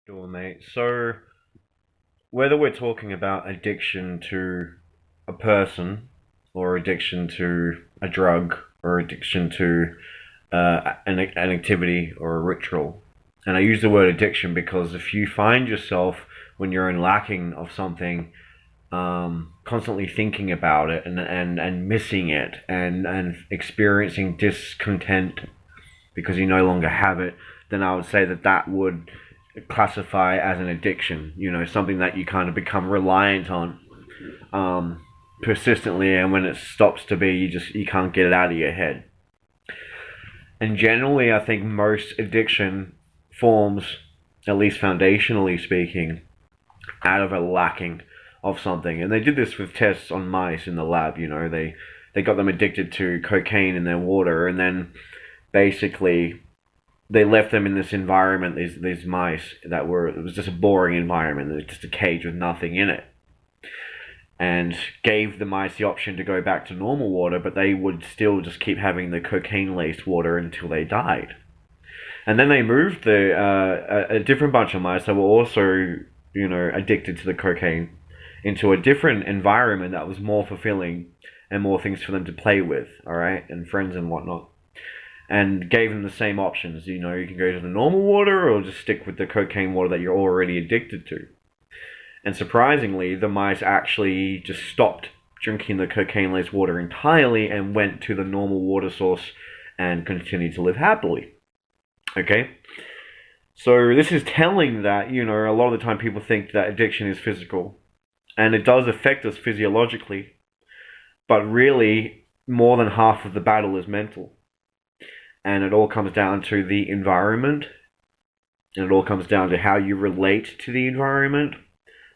Sure, mate. So, whether we're talking about addiction to a person, or addiction to a drug, or addiction to an activity or a ritual, and I use the word addiction because if you find yourself when you're in lacking of something, constantly thinking about it and missing it and experiencing discontent because you no longer have it, then I would say that that would classify as an addiction. You know, something that you kind of become reliant on persistently, and when it stops to be, you can't get it out of your head. And generally, I think most addiction forms, at least foundationally speaking, out of a lacking of something. And they did this with tests on mice in the lab. You know, they got them addicted to cocaine in their water, and then basically they left them in this environment, these mice that were, it was just a boring environment, it was just a cage with nothing in it, and gave the mice the option to go back to normal water, but they would still just keep having the cocaine laced water until they died. And then they moved a different bunch of mice that were also, you know, addicted to the cocaine into a different environment that was more fulfilling and more things for them to play with, all right, and friends and whatnot, and gave them the same options. You know, you can go to the normal water or just stick with the cocaine water that you're already addicted to. And surprisingly, the mice actually just stopped drinking the cocaine-laced water entirely and went to the normal water source and continued to live happily. Okay? So this is telling that, you know, a lot of the time people think that addiction is physical. And it does affect us physiologically. But really, more than half of the battle is mental. And it all comes down to the environment. And it all comes down to how you relate to the environment,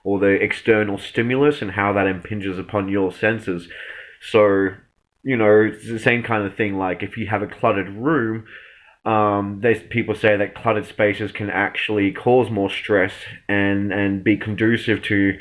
or the external stimulus, and how that impinges upon your senses. So, you know, it's the same kind of thing. Like if you have a cluttered room, there's people say that cluttered spaces can actually cause more stress and be conducive to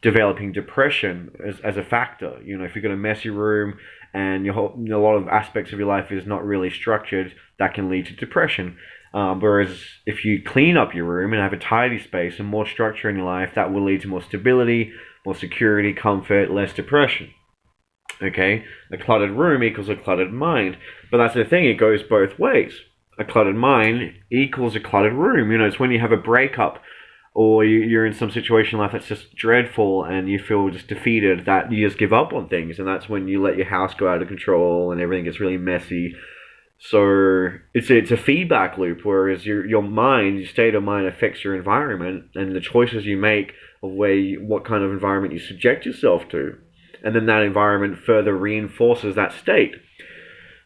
developing depression as a factor. You know, if you've got a messy room and a lot of aspects of your life is not really structured, that can lead to depression. Whereas if you clean up your room and have a tidy space and more structure in your life, that will lead to more stability, more security, comfort, less depression. Okay? A cluttered room equals a cluttered mind. But that's the thing, it goes both ways. A cluttered mind equals a cluttered room. You know, it's when you have a breakup or you're in some situation in life that's just dreadful and you feel just defeated, that you just give up on things. And that's when you let your house go out of control and everything gets really messy. So it's a feedback loop, whereas your mind, your state of mind affects your environment and the choices you make of what kind of environment you subject yourself to. And then that environment further reinforces that state.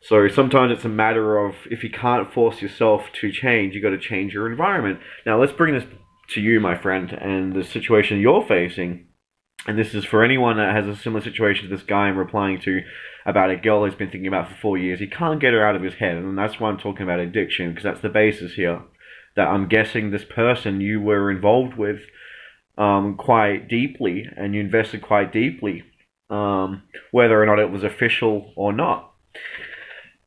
So sometimes it's a matter of, if you can't force yourself to change, you got to change your environment. Now let's bring this to you, my friend, and the situation you're facing. And this is for anyone that has a similar situation to this guy I'm replying to, about a girl he's been thinking about for 4 years. He can't get her out of his head, and that's why I'm talking about addiction, because that's the basis here. That I'm guessing this person you were involved with quite deeply, and you invested quite deeply, whether or not it was official or not.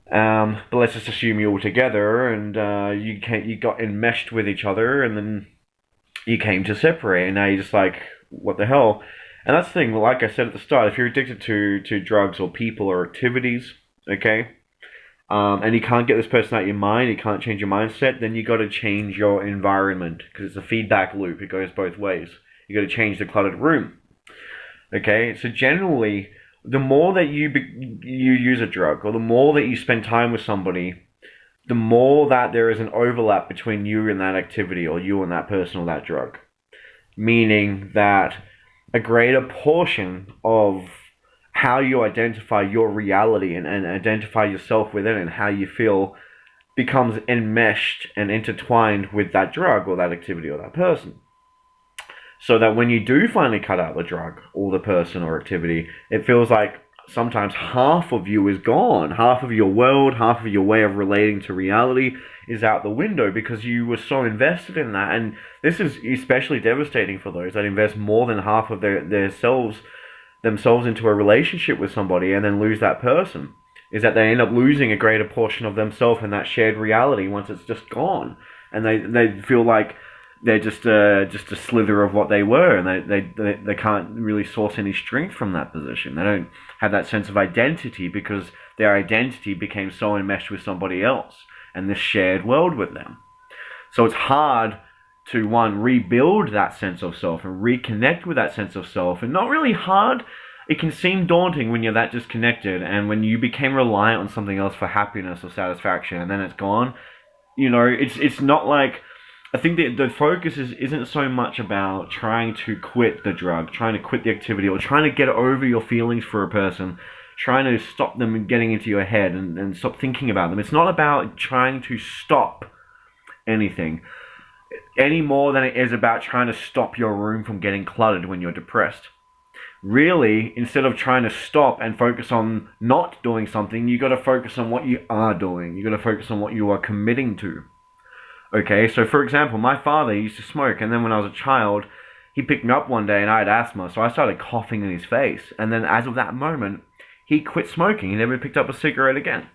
But let's just assume you were together, and you got enmeshed with each other, and then you came to separate, and now you're just like, what the hell? And that's the thing, like I said at the start, if you're addicted to drugs or people or activities, okay, and you can't get this person out of your mind, you can't change your mindset, then you got to change your environment, because it's a feedback loop, it goes both ways. You got to change the cluttered room, okay? So generally, the more that you use a drug, or the more that you spend time with somebody, the more that there is an overlap between you and that activity, or you and that person or that drug. Meaning that a greater portion of how you identify your reality and identify yourself within it and how you feel becomes enmeshed and intertwined with that drug or that activity or that person. So that when you do finally cut out the drug or the person or activity, it feels like sometimes half of you is gone. Half of your world, half of your way of relating to reality is out the window because you were so invested in that. And this is especially devastating for those that invest more than half of themselves into a relationship with somebody and then lose that person. Is that they end up losing a greater portion of themselves in that shared reality once it's just gone. And they feel like they're just a slither of what they were, and they can't really source any strength from that position. They don't have that sense of identity because their identity became so enmeshed with somebody else and this shared world with them. So it's hard to, one, rebuild that sense of self and reconnect with that sense of self, and not really hard. It can seem daunting when you're that disconnected, and when you became reliant on something else for happiness or satisfaction, and then it's gone. It's not like, I think the focus isn't so much about trying to quit the drug, trying to quit the activity, or trying to get over your feelings for a person, trying to stop them getting into your head and stop thinking about them. It's not about trying to stop anything any more than it is about trying to stop your room from getting cluttered when you're depressed. Really, instead of trying to stop and focus on not doing something, you got to focus on what you are doing. You got to focus on what you are committing to. Okay, so for example, my father used to smoke, and then when I was a child, he picked me up one day and I had asthma, so I started coughing in his face. And then as of that moment, he quit smoking. He never picked up a cigarette again.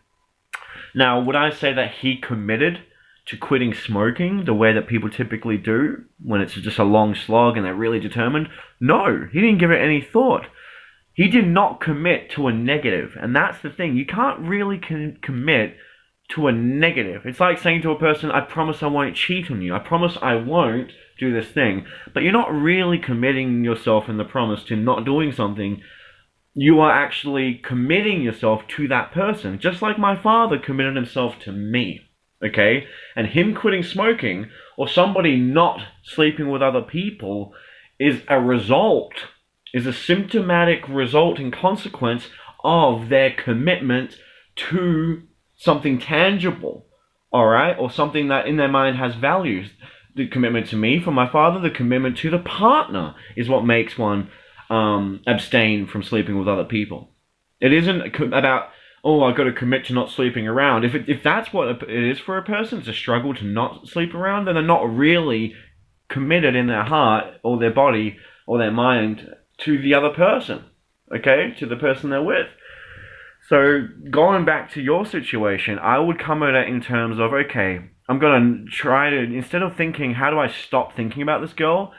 Now, would I say that he committed to quitting smoking the way that people typically do when it's just a long slog and they're really determined? No, he didn't give it any thought. He did not commit to a negative, and that's the thing. You can't really commit to a negative. It's like saying to a person, I promise I won't cheat on you. I promise I won't do this thing. But you're not really committing yourself in the promise to not doing something. You are actually committing yourself to that person, just like my father committed himself to me. Okay? And him quitting smoking, or somebody not sleeping with other people, is a symptomatic result and consequence of their commitment to something tangible, alright? Or something that in their mind has values. The commitment to me, from my father, the commitment to the partner is what makes one abstain from sleeping with other people. It isn't about, oh, I've got to commit to not sleeping around. If that's what it is for a person, it's a struggle to not sleep around, then they're not really committed in their heart or their body or their mind to the other person, okay? To the person they're with. So going back to your situation, I would come at it in terms of, okay, I'm going to try to, instead of thinking, how do I stop thinking about this girl?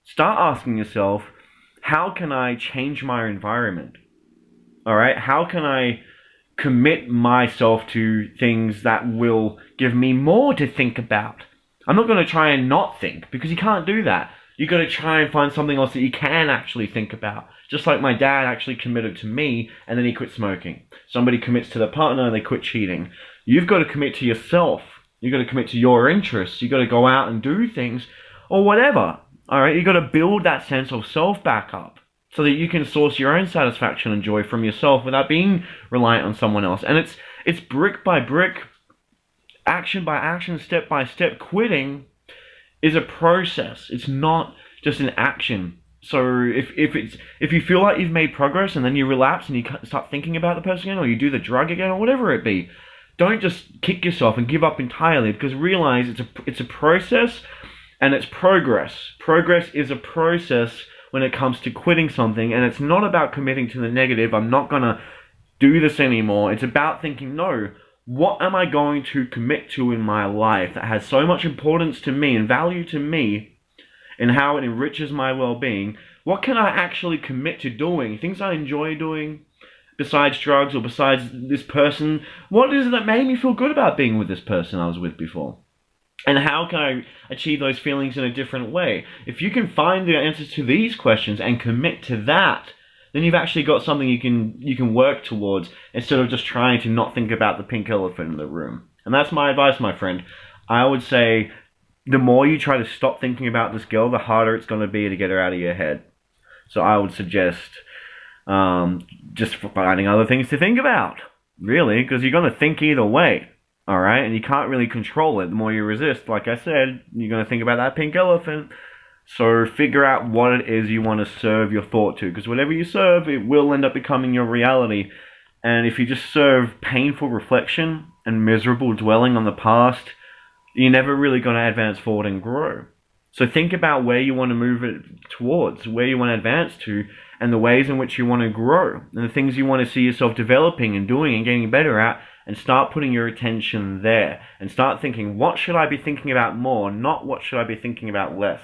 Start asking yourself, how can I change my environment? All right? How can I commit myself to things that will give me more to think about? I'm not going to try and not think, because you can't do that. You've got to try and find something else that you can actually think about. Just like my dad actually committed to me, and then he quit smoking. Somebody commits to their partner, and they quit cheating. You've got to commit to yourself. You've got to commit to your interests. You've got to go out and do things, or whatever. All right, you've got to build that sense of self back up, so that you can source your own satisfaction and joy from yourself without being reliant on someone else. And it's brick by brick, action by action, step by step. Quitting is a process. It's not just an action. So if you feel like you've made progress and then you relapse and you start thinking about the person again, or you do the drug again, or whatever it be, don't just kick yourself and give up entirely, because realize it's a process, and it's progress. Progress is a process when it comes to quitting something, and it's not about committing to the negative. I'm not going to do this anymore. It's about thinking, no, what am I going to commit to in my life that has so much importance to me and value to me, and how it enriches my well-being? What can I actually commit to doing? Things I enjoy doing, besides drugs or besides this person. What is it that made me feel good about being with this person I was with before? And how can I achieve those feelings in a different way? If you can find the answers to these questions and commit to that, then you've actually got something you can work towards, instead of just trying to not think about the pink elephant in the room. And that's my advice, my friend. I would say the more you try to stop thinking about this girl, the harder it's going to be to get her out of your head. So I would suggest just finding other things to think about, really, because you're going to think either way. All right, and you can't really control it. The more you resist, like I said, you're going to think about that pink elephant. So figure out what it is you want to serve your thought to, because whatever you serve, it will end up becoming your reality. And if you just serve painful reflection and miserable dwelling on the past, you're never really going to advance forward and grow. So think about where you want to move it towards, where you want to advance to, and the ways in which you want to grow, and the things you want to see yourself developing and doing and getting better at, and start putting your attention there and start thinking, what should I be thinking about more, not what should I be thinking about less.